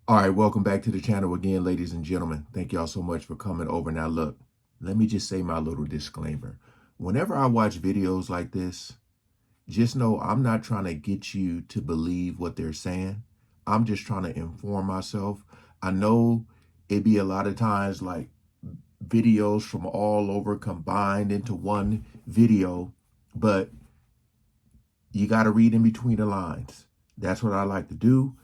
All right, welcome back to the channel again, ladies and gentlemen. Thank y'all so much for coming over. Now, look, let me just say my little disclaimer. Whenever I watch videos like this, just know I'm not trying to get you to believe what they're saying. I'm just trying to inform myself. I know it be a lot of times like videos from all over combined into one video, but you got to read in between the lines. That's what I like to do.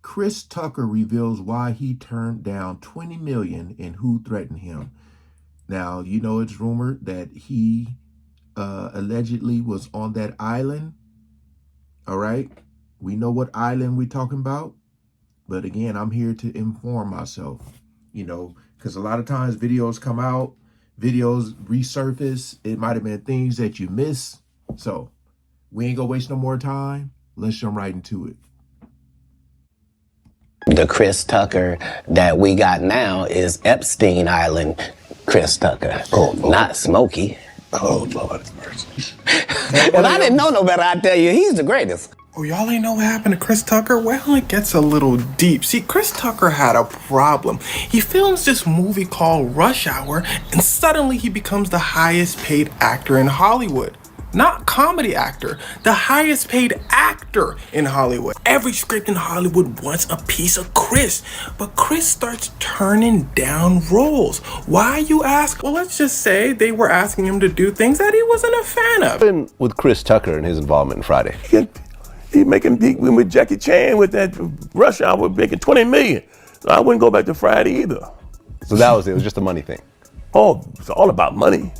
Chris Tucker reveals why he turned down $20 million and who threatened him. Now, you know, it's rumored that he allegedly was on that island. All right. We know what island we're talking about. But again, I'm here to inform myself, you know, because a lot of times videos come out, videos resurface. It might have been things that you miss. So we ain't gonna waste no more time. Let's jump right into it. The Chris Tucker that we got now is Epstein Island Chris Tucker. Oh, not Smokey. Oh, Lord have mercy. If I didn't know no better, I'd tell you he's the greatest. Oh, y'all ain't know what happened to Chris Tucker? Well, it gets a little deep. See, Chris Tucker had a problem. He films this movie called Rush Hour, and suddenly he becomes the highest paid actor in Hollywood. Not comedy actor, the highest paid actor in Hollywood. Every script in Hollywood wants a piece of Chris, but Chris starts turning down roles. Why, you ask? Well, let's just say they were asking him to do things that he wasn't a fan of. Been with Chris Tucker and his involvement in Friday. He making deep with Jackie Chan with that Rush Hour making 20 million. So I wouldn't go back to Friday either. So that was it. It was just a money thing. Oh, it's all about money.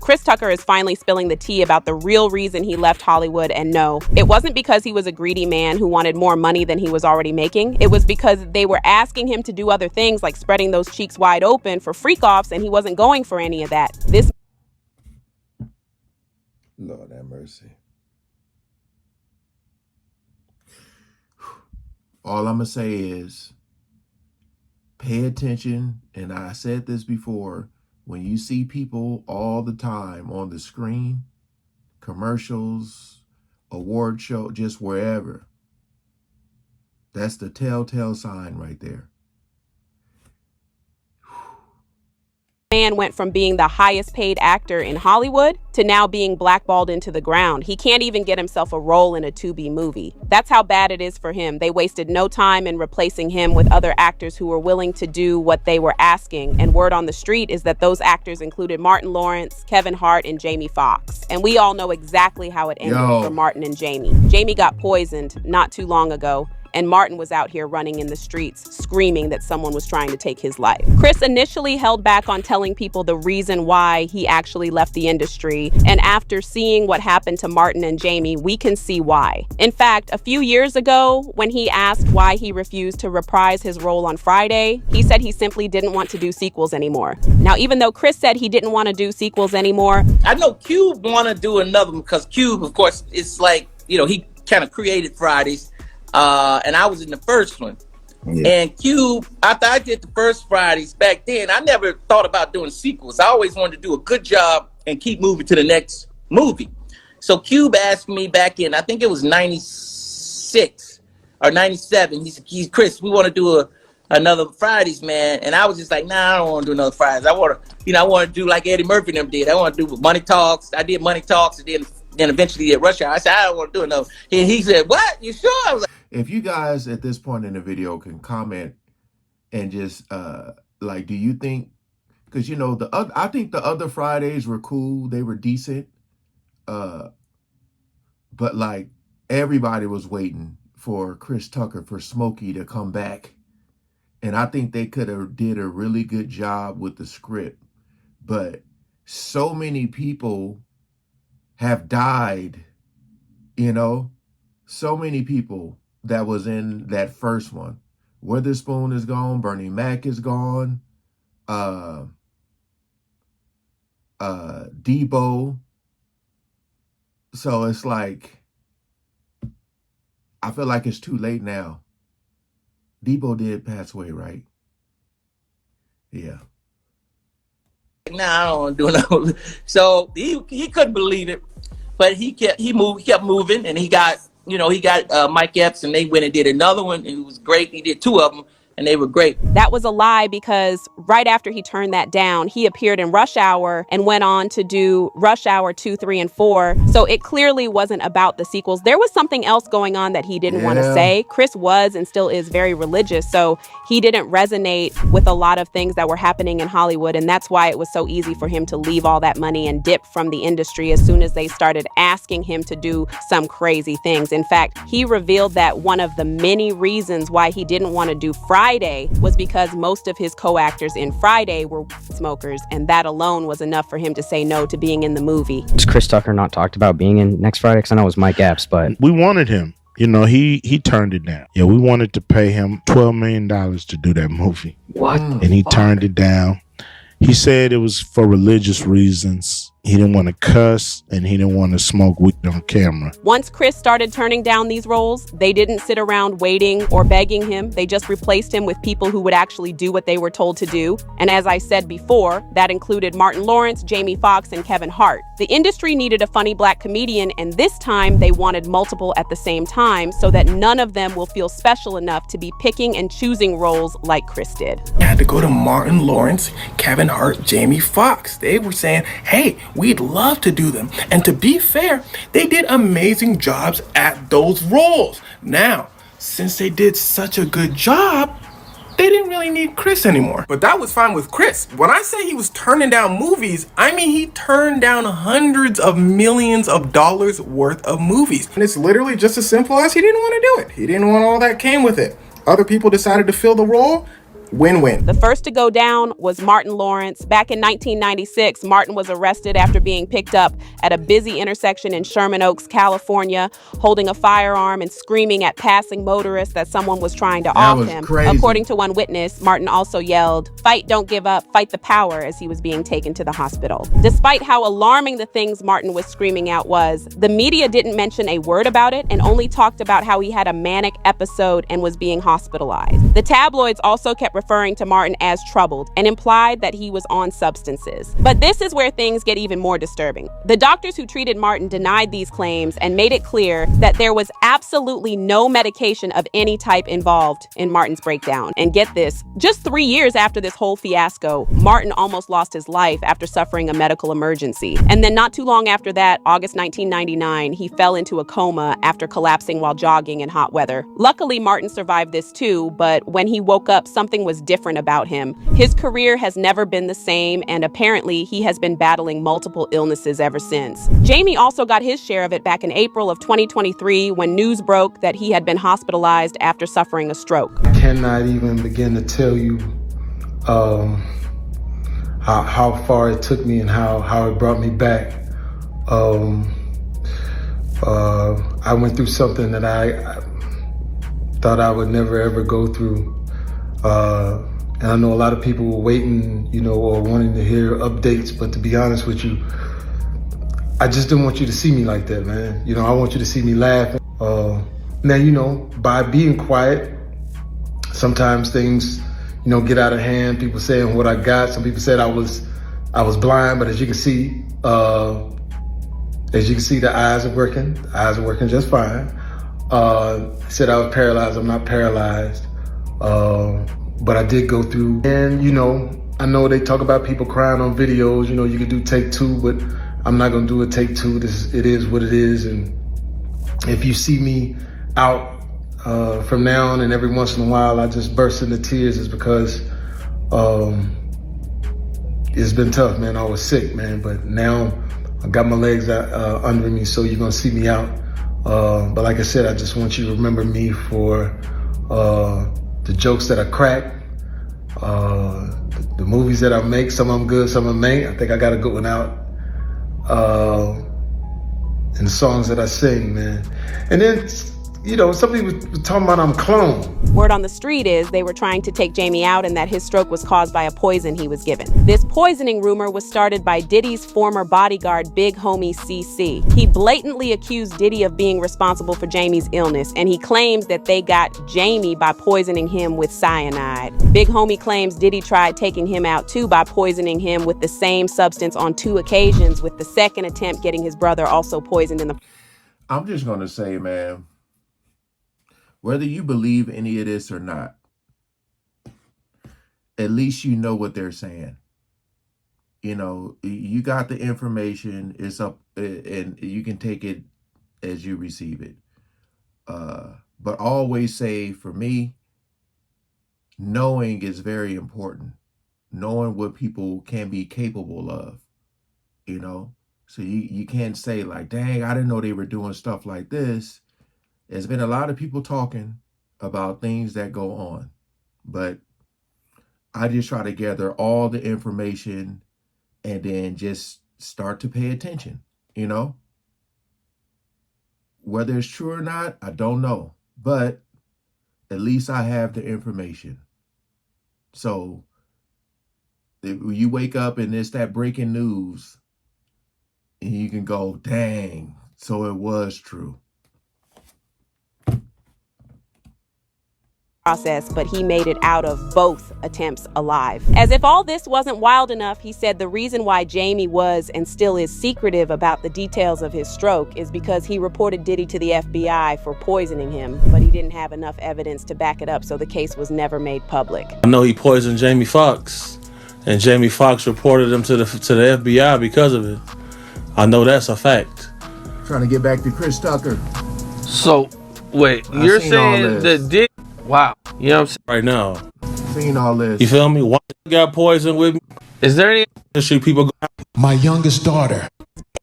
Chris Tucker is finally spilling the tea about the real reason he left Hollywood, and no, it wasn't because he was a greedy man who wanted more money than he was already making. It was because they were asking him to do other things like spreading those cheeks wide open for freak-offs, and he wasn't going for any of that. Lord have mercy. All I'm going to say is pay attention. And I said this before, when you see people all the time on the screen, commercials, award show, just wherever, that's the telltale sign right there. Man went from being the highest paid actor in Hollywood to now being blackballed into the ground. He can't even get himself a role in a Tubi movie. That's how bad it is for him. They wasted no time in replacing him with other actors who were willing to do what they were asking. And word on the street is that those actors included Martin Lawrence, Kevin Hart, and Jamie Foxx. And we all know exactly how it ended for Martin and Jamie. Jamie got poisoned not too long ago, and Martin was out here running in the streets, screaming that someone was trying to take his life. Chris initially held back on telling people the reason why he actually left the industry, and after seeing what happened to Martin and Jamie, we can see why. In fact, a few years ago, when he asked why he refused to reprise his role on Friday, he said he simply didn't want to do sequels anymore. Now, even though Chris said he didn't want to do sequels anymore, I know Cube want to do another one because Cube, of course, it's like, you know, he kind of created Fridays. And I was in the first one. Yeah. And Cube, after I did the first Fridays back then, I never thought about doing sequels. I always wanted to do a good job and keep moving to the next movie. So Cube asked me back in, I think it was 96 or 97. He said, Chris, we want to do another Fridays, man. And I was just like, nah, I don't want to do another Fridays. I want to do like Eddie Murphy and them did. I want to do Money Talks. I did Money Talks, and then eventually did Rush Hour. I said, I don't want to do another. And he said, what? You sure? I was like, if you guys at this point in the video can comment and just like, do you think, because you know I think the other Fridays were cool, they were decent, but like everybody was waiting for Chris Tucker, for Smokey to come back, and I think they could have did a really good job with the script, but so many people have died, you know, so many people that was in that first one. Witherspoon is gone. Bernie Mac is gone. Debo. So it's like, I feel like it's too late now. Debo did pass away, right? Yeah. Nah, I don't want to do another. So he couldn't believe it, but he kept moving, and he got you know, he got Mike Epps, and they went and did another one, and it was great. He did 2 of them, and they were great. That was a lie because right after he turned that down, he appeared in Rush Hour and went on to do Rush Hour 2, 3, and 4. So it clearly wasn't about the sequels. There was something else going on that he didn't want to say. Chris was and still is very religious, so he didn't resonate with a lot of things that were happening in Hollywood, and that's why it was so easy for him to leave all that money and dip from the industry as soon as they started asking him to do some crazy things. In fact, he revealed that one of the many reasons why he didn't want to do Friday was because most of his co-actors in Friday were smokers, and that alone was enough for him to say no to being in the movie. Has Chris Tucker not talked about being in next Friday? Because I know it was Mike Epps, but we wanted him. You know, he turned it down. Yeah, we wanted to pay him $12 million to do that movie. What? And he turned it down. He said it was for religious reasons. He didn't want to cuss, and he didn't want to smoke weed on camera. Once Chris started turning down these roles, they didn't sit around waiting or begging him. They just replaced him with people who would actually do what they were told to do. And as I said before, that included Martin Lawrence, Jamie Foxx, and Kevin Hart. The industry needed a funny black comedian, and this time they wanted multiple at the same time so that none of them will feel special enough to be picking and choosing roles like Chris did. I had to go to Martin Lawrence, Kevin Hart, Jamie Foxx. They were saying, hey, we'd love to do them. And to be fair, they did amazing jobs at those roles. Now, since they did such a good job, they didn't really need Chris anymore. But that was fine with Chris. When I say he was turning down movies, I mean he turned down hundreds of millions of dollars worth of movies. And it's literally just as simple as he didn't want to do it. He didn't want all that came with it. Other people decided to fill the role. Win-win. The first to go down was Martin Lawrence. Back in 1996, Martin was arrested after being picked up at a busy intersection in Sherman Oaks, California, holding a firearm and screaming at passing motorists that someone was trying to off him. Crazy. According to one witness, Martin also yelled, "Fight, don't give up, fight the power," as he was being taken to the hospital. Despite how alarming the things Martin was screaming out was, the media didn't mention a word about it and only talked about how he had a manic episode and was being hospitalized. The tabloids also kept referring to Martin as troubled and implied that he was on substances. But this is where things get even more disturbing. The doctors who treated Martin denied these claims and made it clear that there was absolutely no medication of any type involved in Martin's breakdown. And get this, just 3 years after this whole fiasco, Martin almost lost his life after suffering a medical emergency. And then not too long after that, August 1999, he fell into a coma after collapsing while jogging in hot weather. Luckily, Martin survived this too, but when he woke up, something was different about him. His career has never been the same, and apparently he has been battling multiple illnesses ever since. Jamie also got his share of it back in April of 2023 when news broke that he had been hospitalized after suffering a stroke. I cannot even begin to tell you how far it took me and how it brought me back. I went through something that I thought I would never ever go through. And I know a lot of people were waiting, or wanting to hear updates, but to be honest with you, I just didn't want you to see me like that, man. I want you to see me laughing. Now, by being quiet, sometimes things, get out of hand. People saying what I got. Some people said I was blind, but as you can see, the eyes are working. The eyes are working just fine. Said I was paralyzed. I'm not paralyzed. But I did go through, and I know they talk about people crying on videos. You could do take 2, but I'm not gonna do a take 2. It is what it is. And if you see me out from now on, and every once in a while I just burst into tears, is because it's been tough, man. I was sick, man, but now I got my legs under me, so you're gonna see me out. But like I said, I just want you to remember me for the jokes that I crack, the movies that I make. Some of them good, some of them ain't. I think I got a good one out. And the songs that I sing, man. And then, some people were talking about I'm clone. Word on the street is they were trying to take Jamie out and that his stroke was caused by a poison he was given. This poisoning rumor was started by Diddy's former bodyguard, Big Homie CC. He blatantly accused Diddy of being responsible for Jamie's illness, and he claims that they got Jamie by poisoning him with cyanide. Big Homie claims Diddy tried taking him out too by poisoning him with the same substance on 2 occasions, with the second attempt getting his brother also poisoned in the... I'm just going to say, man, whether you believe any of this or not, at least you know what they're saying. You know, you got the information. It's up, and you can take it as you receive it. But always say, for me, knowing is very important. Knowing what people can be capable of, you know? So you can't say like, dang, I didn't know they were doing stuff like this. There's been a lot of people talking about things that go on, but I just try to gather all the information and then just start to pay attention, you know? Whether it's true or not, I don't know, but at least I have the information. So if you wake up and it's that breaking news and you can go, dang, so it was true. Process, but he made it out of both attempts alive. As if all this wasn't wild enough, he said the reason why Jamie was and still is secretive about the details of his stroke is because he reported Diddy to the FBI for poisoning him, but he didn't have enough evidence to back it up, so the case was never made public. I know he poisoned Jamie Foxx, and Jamie Foxx reported him to the FBI because of it. I know that's a fact. Trying to get back to Chris Tucker. So, wait, you're saying that Diddy... Wow. You know what I'm saying? Right now. Seen all this. You feel me? Why got poisoned with me? Is there any issue people My youngest daughter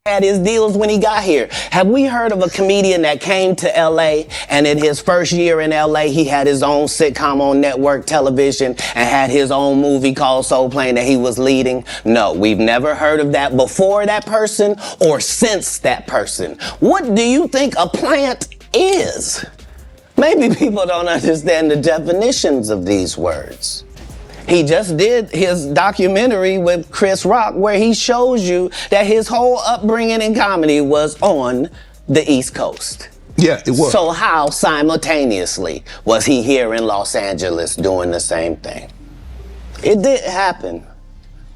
had his deals when he got here. Have we heard of a comedian that came to LA and in his first year in LA, he had his own sitcom on network television and had his own movie called Soul Plane that he was leading? No, we've never heard of that before that person or since that person. What do you think a plant is? Maybe people don't understand the definitions of these words. He just did his documentary with Chris Rock where he shows you that his whole upbringing in comedy was on the East Coast. Yeah, it was. So how simultaneously was he here in Los Angeles doing the same thing? It didn't happen.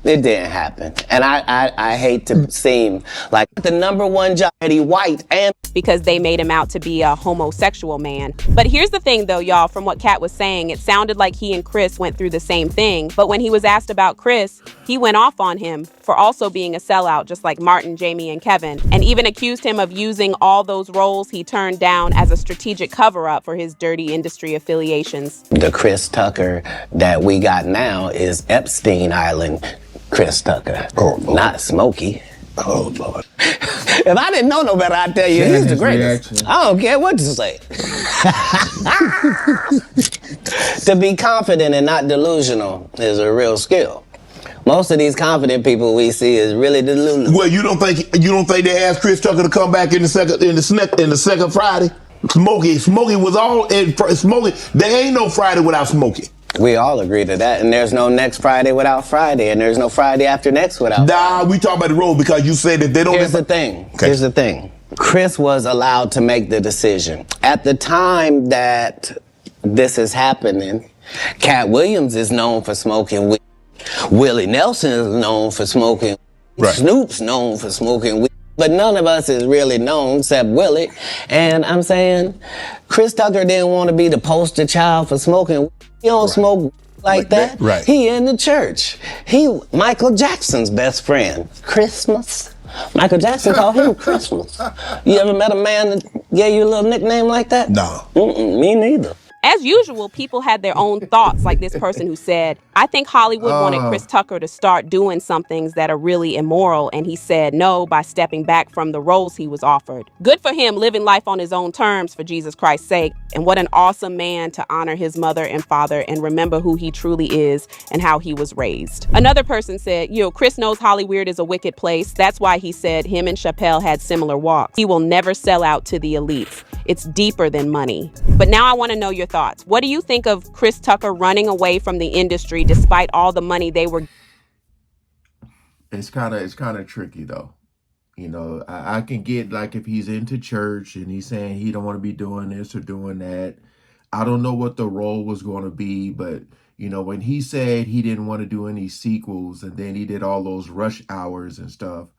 It didn't happen. And I hate to seem like the number one job that he white and because they made him out to be a homosexual man. But here's the thing though, y'all, from what Katt was saying, it sounded like he and Chris went through the same thing. But when he was asked about Chris, he went off on him for also being a sellout, just like Martin, Jamie, and Kevin, and even accused him of using all those roles he turned down as a strategic cover-up for his dirty industry affiliations. the Chris Tucker that we got now is Epstein Island Chris Tucker. Oh, not Smokey. Oh, Lord. If I didn't know no better, I'd tell you he's the greatest. Reaction. I don't care what you say. To be confident and not delusional is a real skill. Most of these confident people we see is really delusional. Well, you don't think they asked Chris Tucker to come back in the second Friday? Smokey was all in Smokey. There ain't no Friday without Smokey. We all agree to that, and there's no next Friday without Friday, and there's no Friday after next without Friday. We talk about the road because you said that they don't... Here's the thing. Okay. Here's the thing. Chris was allowed to make the decision. At the time that this is happening, Katt Williams is known for smoking weed. Willie Nelson is known for smoking weed. Right. Snoop's known for smoking weed. But none of us is really known except Willie. And I'm saying, Chris Tucker didn't want to be the poster child for smoking weed. He don't smoke like that. Right. He in the church. He Michael Jackson's best friend. Christmas. Michael Jackson called him Christmas. You ever met a man that gave you a little nickname like that? No. Me neither. As usual, people had their own thoughts, like this person who said, I think Hollywood wanted Chris Tucker to start doing some things that are really immoral, and he said no by stepping back from the roles he was offered. Good for him, living life on his own terms for Jesus Christ's sake, and what an awesome man to honor his mother and father and remember who he truly is and how he was raised. Another person said, Chris knows Hollywood is a wicked place. That's why he said him and Chappelle had similar walks. He will never sell out to the elites. It's deeper than money. But now I want to know your thoughts. What do you think of Chris Tucker running away from the industry despite all the money they were? It's kind of tricky though. I can get like if he's into church and he's saying he don't want to be doing this or doing that. I don't know what the role was going to be, but when he said he didn't want to do any sequels and then he did all those rush hours and stuff,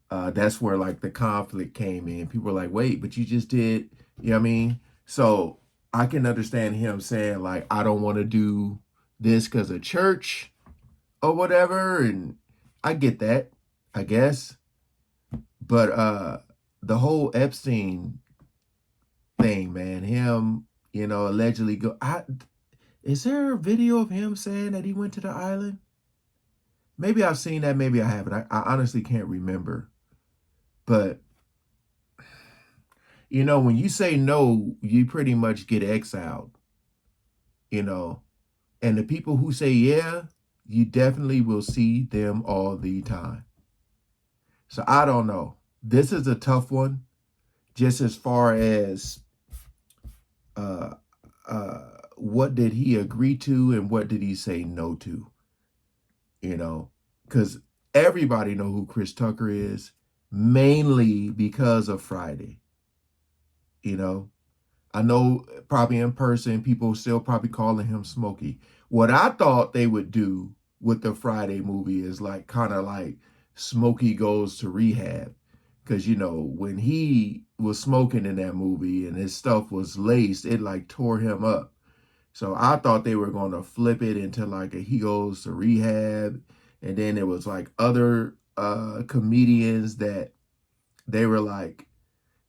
that's where like the conflict came in. People were like, wait, but you just did, you know what I mean? So I can understand him saying like, I don't want to do this because of church or whatever. And I get that, I guess. But the whole Epstein thing, man, him, allegedly is there a video of him saying that he went to the island? Maybe I've seen that, maybe I haven't. I honestly can't remember. But, when you say no, you pretty much get exiled, And the people who say yeah, you definitely will see them all the time. So I don't know. This is a tough one, just as far as what did he agree to and what did he say no to? Because everybody know who Chris Tucker is, mainly because of Friday. I know probably in person, people still probably calling him Smokey. What I thought they would do with the Friday movie is like kind of like Smokey Goes to Rehab. Because, when he was smoking in that movie and his stuff was laced, it like tore him up. So I thought they were going to flip it into like a He Goes to Rehab. And then it was like other comedians that they were like,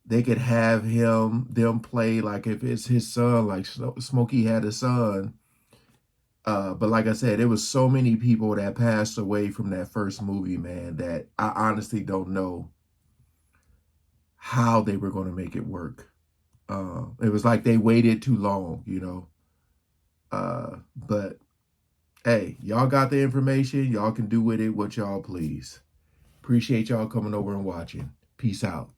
they could have them play like if it's his son, like Smokey had a son. But like I said, there was so many people that passed away from that first movie, man, that I honestly don't know how they were going to make it work. It was like they waited too long, But hey, y'all got the information. Y'all can do with it what y'all please. Appreciate y'all coming over and watching. Peace out.